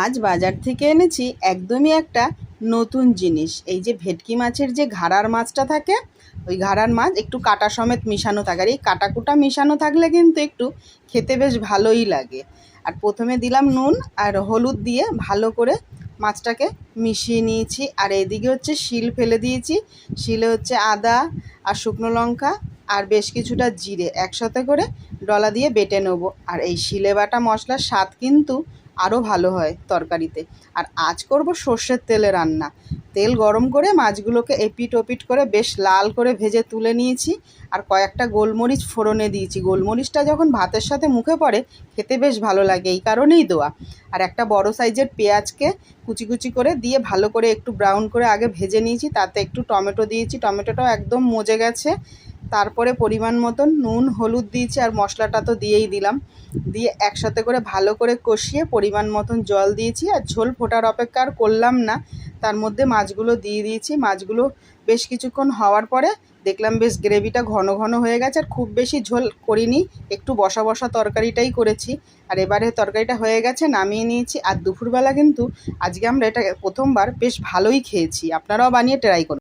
আজ বাজার থেকে এনেছি একদমই একটা নতুন জিনিস। এই যে ভেটকি মাছের যে ঘাড়ার মাছটা থাকে, ওই ঘাড়ার মাছ একটু কাটা সমেত মিশানো থাকে। আর এই কাটাকুটা মিশানো থাকলে কিন্তু একটু খেতে বেশ ভালোই লাগে। আর প্রথমে দিলাম নুন আর হলুদ দিয়ে ভালো করে মাছটাকে মিশিয়ে নিয়েছি। আর এদিকে হচ্ছে শিল ফেলে দিয়েছি। শিলে হচ্ছে আদা আর শুকনো লঙ্কা আর বেশ কিছুটা জিরে একসাথে করে ডলা দিয়ে বেটে নেবো। আর এই শিলে বাটা মশলার স্বাদ কিন্তু আরও ভালো হয় তরকারিতে। আর আজ করব সর্ষের তেলে রান্না। তেল গরম করে মাছগুলোকে এপিট ওপিট করে বেশ লাল করে ভেজে তুলে নিয়েছি। আর কয়েকটা গোলমরিচ ফোড়নে দিয়েছি। গোলমরিচটা যখন ভাতের সাথে মুখে পড়ে খেতে বেশ ভালো লাগে, এই কারণেই দেওয়া। আর একটা বড় সাইজের পেঁয়াজকে কুচি কুচি করে দিয়ে ভালো করে একটু ব্রাউন করে আগে ভেজে নিয়েছি। তাতে একটু টমেটো দিয়েছি, টমেটোটাও একদম মজে গেছে। তারপরে পরিমাণ মতন নুন হলুদ দিয়েছি, আর মশলাটা তো দিয়েই দিলাম। দিয়ে একসাথে করে ভালো করে কষিয়ে পরিমাণ মতন জল দিয়েছি। আর ঝোল ফোটার অপেক্ষা আর করলাম না, তার মধ্যে মাছগুলো দিয়ে দিয়েছি। মাছগুলো বেশ কিছুক্ষণ হওয়ার পরে দেখলাম বেশ গ্রেভিটা ঘন ঘন হয়ে গেছে। আর খুব বেশি ঝোল করিনি, একটু বসা বসা তরকারিটাই করেছি। আর এবারে তরকারিটা হয়ে গেছে, নামিয়ে নিয়েছি। আর দুপুরবেলা কিন্তু আজকে আমরা এটা প্রথমবার বেশ ভালোই খেয়েছি। আপনারাও বানিয়ে ট্রাই করুন।